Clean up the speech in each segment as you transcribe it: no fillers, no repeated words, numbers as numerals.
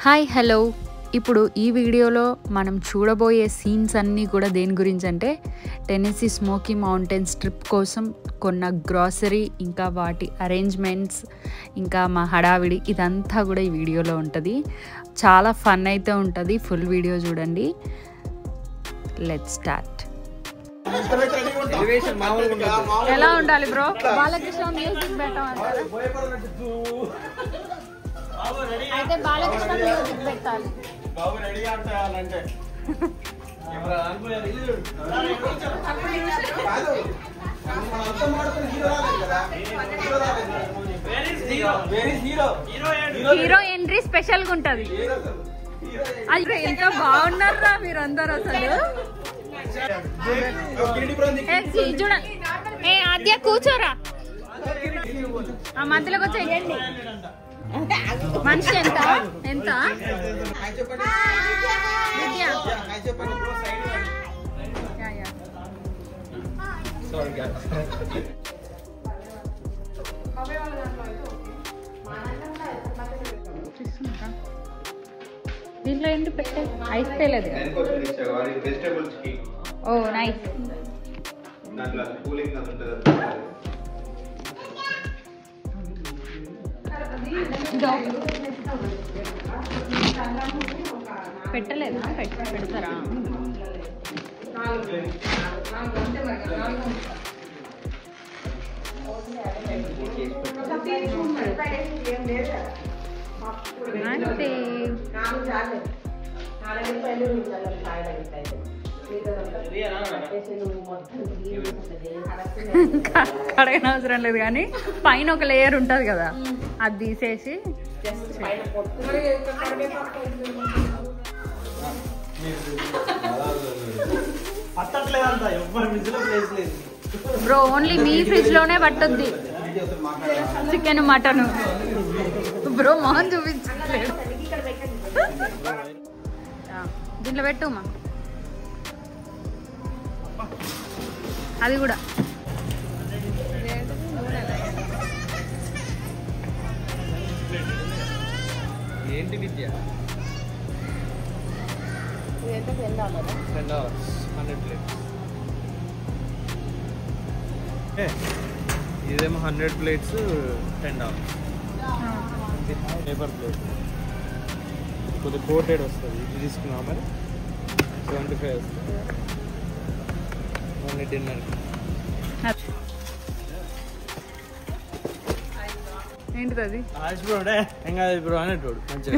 Hi hello ఇప్పుడు ఈ వీడియోలో మనం చూడబోయే సీన్స్ అన్నీ కూడా దేని గురించి అంటే టెన్నెసీ స్మోకీ మౌంటైన్స్ ట్రిప్ కోసం కొన్న గ్రాసరీ ఇంకా వాటి అరేంజ్మెంట్స్ ఇంకా మా హడావిడి ఇదంతా కూడా ఈ వీడియోలో ఉంటుంది. చాలా ఫన్ అయితే ఉంటుంది. ఫుల్ వీడియో చూడండి. Let's start. ఎలా ఉండాలి బ్రో? బాలకృష్ణ మ్యూజిక్ పెట్టమంటారు. అయితే బాలకృష్ణ మ్యూజిక్ పెట్టాలి. హీరో ఎంట్రీ స్పెషల్ గా ఉంటది. అయ్యో ఎంత బాగున్నారా మీరందరూ అసలు. చూడండి ఏ ఆద్య కూర్చోరా, ఆ మధ్యలోకి వచ్చేయండి. మనిషి ఎంత ఎంత దీంట్లో ఏంటి పెట్టే ఐస్ పేలేదు. ఓ నైస్. పెట్టలేదా? పెడతారా? కడగన అవసరం లేదు కానీ పైన ఒక లేయర్ ఉంటుంది కదా, అది తీసేసి బ్రో ఓన్లీ మీ ఫ్రిడ్జ్ లోనే పట్టుద్ది చికెన్ మటన్. బ్రో మొహం చూపించలేదు. దీంట్లో పెట్టుమా అది కూడా. ఏంటి విద్య? $10 100 ప్లేట్స్. ఇదేమో 100 ప్లేట్స్ $10. పేపర్ ప్లేట్ కొద్దిగా కోటెడ్ వస్తుంది. ఇది తీసుకున్నాం మరి 75 వస్తుంది. Only dinner. ఏంటిది అది? ఏం కాదు బ్రో అనేటోడు మంచిగా.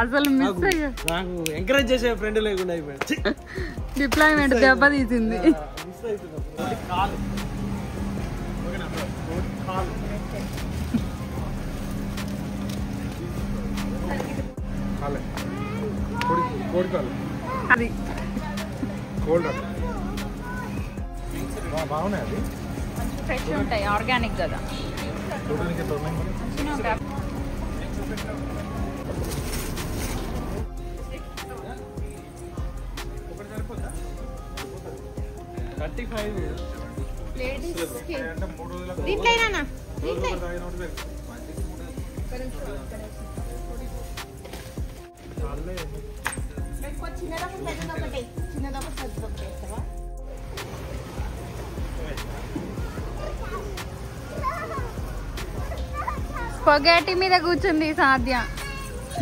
అసలు మిస్ అయ్యా. నాకు ఎంకరేజ్ చేసే ఫ్రెండ్ లేకుండా అయిపోయింది. డిప్లాయ్మెంట్ దెబ్బ తీసింది. అది బాగున్నాయి. అది ఫ్రెష్ ఉంటాయి, ఆర్గానిక్ కదా. స్పగేటి మీద కూర్చుంది సాధ్య.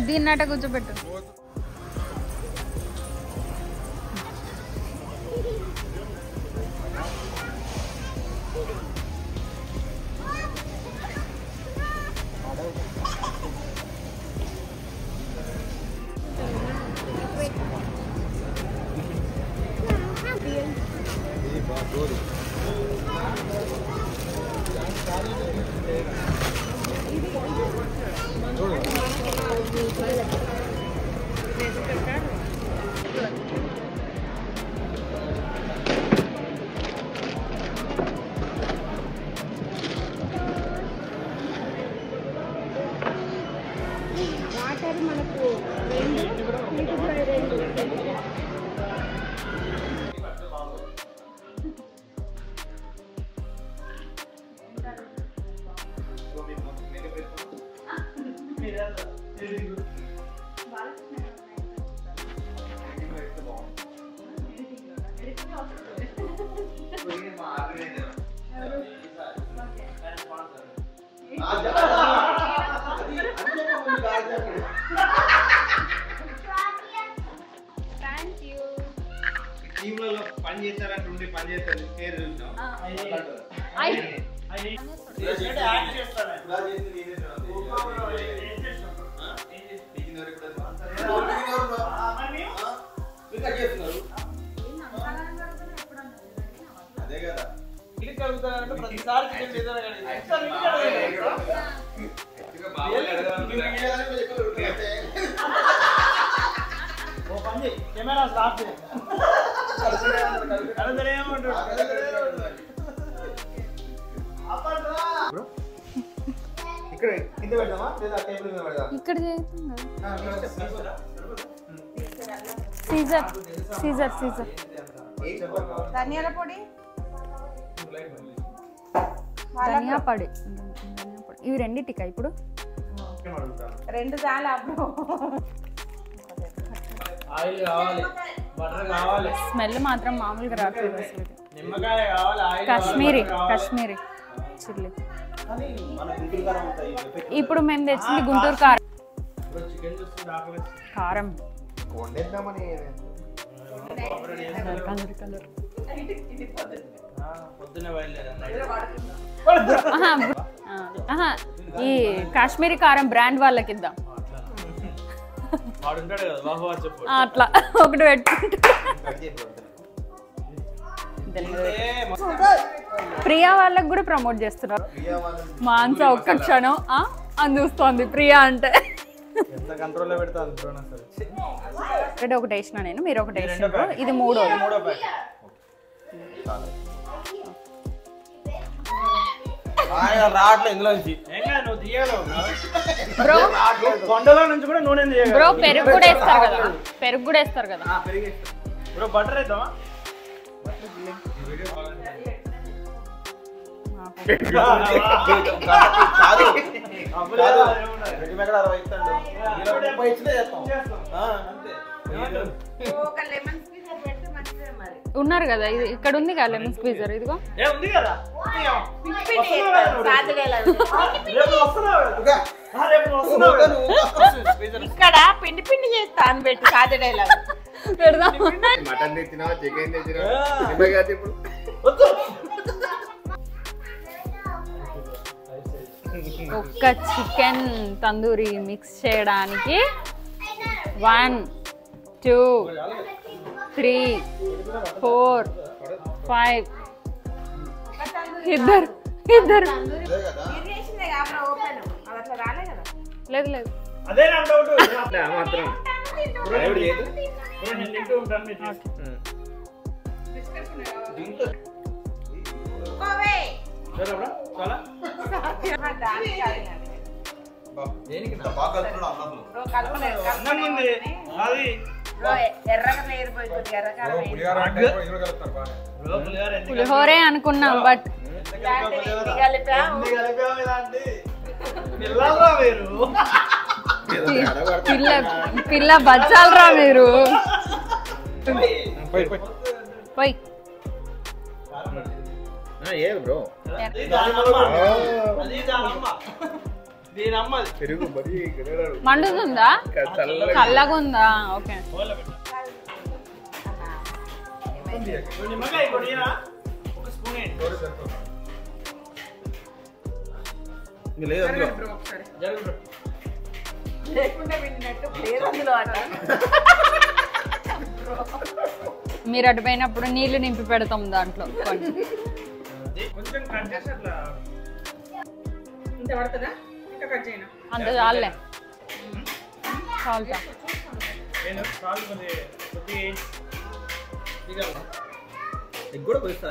దీన్నట కూర్చోబెట్టు. వాటర్ మనకు టీంలలో పని చేస్తారంటే పని చేస్తారు పేరు చూసినాం అదే కదా ప్రతిసారి కెమెరా స్టాప్ ఇక్కడ కింద పెడదామా లేదా టేబుల్ మీద పెడదామా? ఇక్కడ సీజర్ సీజర్ సీజర్ ధనియాల పొడి ధనియా పొడి ఇవి రెండిటికా ఇప్పుడు 2 చాలా బ్రో. ఆయిల్ కావాలి, బటర్ కావాలి, స్మెల్ మాత్రం మామూలుగా రావట్లేదు అసలు. నిమ్మకాయ కావాలి, ఆయిల్ కాశ్మీరీ కాశ్మీరీ చిల్లీ. ఇప్పుడు మేము తెచ్చింది గుంటూరు కారం. చికెన్ చూస్తుంది కారం వండేద్దామని కలర్ పొద్దున్నే బయలుదేరా. ఈ కాశ్మీరీ కారం బ్రాండ్ వాళ్ళకి ఇద్దాం. వాడు ఉంటాడు కదా బాబు చెప్పు. అట్లా ఒకటి పెట్టుకుంటా. ప్రియా వాళ్ళకి కూడా ప్రమోట్ చేస్తున్నారు. మాన్స ఒక్క క్షణం అని చూస్తోంది ప్రియా అంటే. ఎంత కంట్రోల్లో పెడతా ఒకటి ఒకటి వేసిన నేను, మీరు ఒకటి వేసినారు. ఇది మూడో ప్యాకెట్ రావట్లేదు ఇందులో నుంచి. నువ్వు తీయగలవు బ్రో. కొండలో నుంచి కూడా నూనె తీయగలవు బ్రో. పెరుగు కూడా వేస్తారు కదా, పెరుగు కూడా వేస్తారు కదా. బ్రో బటర్ వేద్దామా? ఉన్నారు కదా, ఇది ఇక్కడ ఉంది కదా లెమన్ స్క్వీజర్. ఇదిగో ఇక్కడ పిండి పిండి చేస్తా అని పెట్టి సాటర్డేలా పెడదాం. మటన్ తెచ్చినావా, చికెన్ తెచ్చినావా? ఇప్పుడు ఒక్క చికెన్ తందూరి మిక్స్ చేయడానికి 1 2 3 4 5 ఇద్దరు లేదు లేదు. అదే నా డౌట్. మాత్రం నేను తింటూ ఉంటాను. పులిహోరే అనుకున్నాం బట్ పిల్ల బచ్చాలరా మీరు. పోయి ఏది బ్రో పెరుగు మరి మండుతుందా, చల్లగా ఉందా? ఓకే. మీరు అటు పోయినప్పుడు నీళ్లు నింపి పెడతాం దాంట్లో. అంత చాలే చాలుతా. ఎగ్ కూడా పోయిస్తా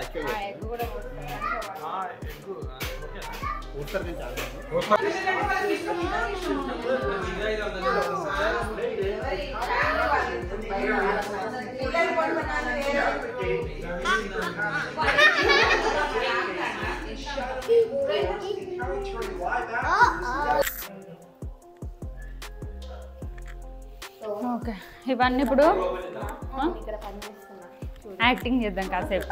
ఓకే ఇవన్నీ ఇప్పుడు యాక్టింగ్ చేద్దాం కాసేపు.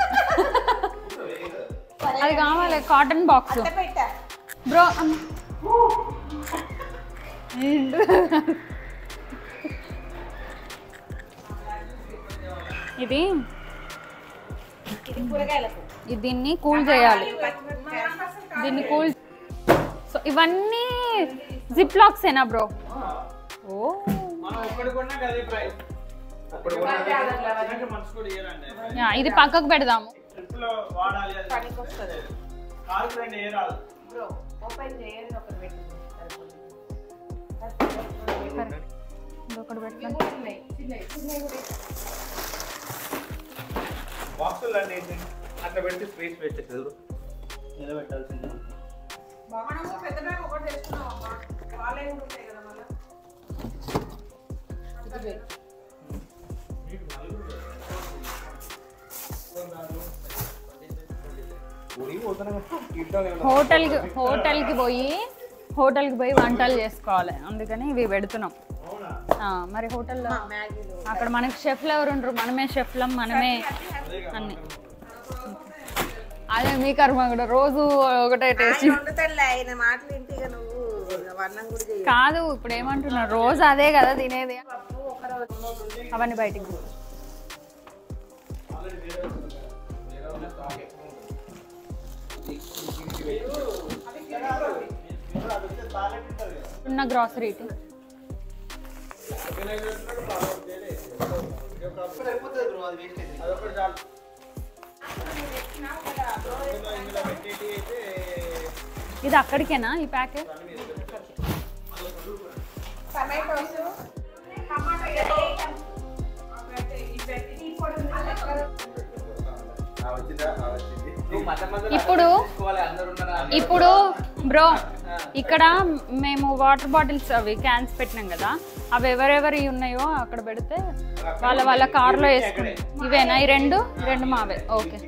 అది కావాలి కాటన్ బాక్స్ బ్రో. ఇది దీన్ని కూల్ చేయాలి. దీన్ని కూల్. సో ఇవన్నీ జిప్ లాక్స్ ఏనా బ్రో? ఓ ఇది పక్కకు పెడదాము. అట్లా పెడితే స్పేస్ పెట్టేది నిలబెట్టాల్సింది. హోటల్కి పోయి వంటలు చేసుకోవాలి, అందుకని ఇవి పెడుతున్నాం. మరి హోటల్లో అక్కడ మనకి షెఫ్లు ఎవరు ఉండరు, మనమే షెఫ్లం, మనమే అన్ని. అదే మీ కర్మ కూడా రోజు ఒకటే టేస్ట్ కాదు. ఇప్పుడు ఏమంటున్నారు, రోజు అదే కదా తినేది. అవన్నీ బయటికి ఉన్న గ్రాసరీ ఇది అక్కడికేనా ఈ ప్యాకెట్? ఇప్పుడు బ్రో ఇక్కడ మేము వాటర్ బాటిల్స్ అవి క్యాన్స్ పెట్టినాం కదా, అవి ఎవరెవరి ఉన్నాయో అక్కడ పెడితే వాళ్ళ కార్లో వేసుకుని. ఇవేనా ఈ రెండు మావే? ఓకే.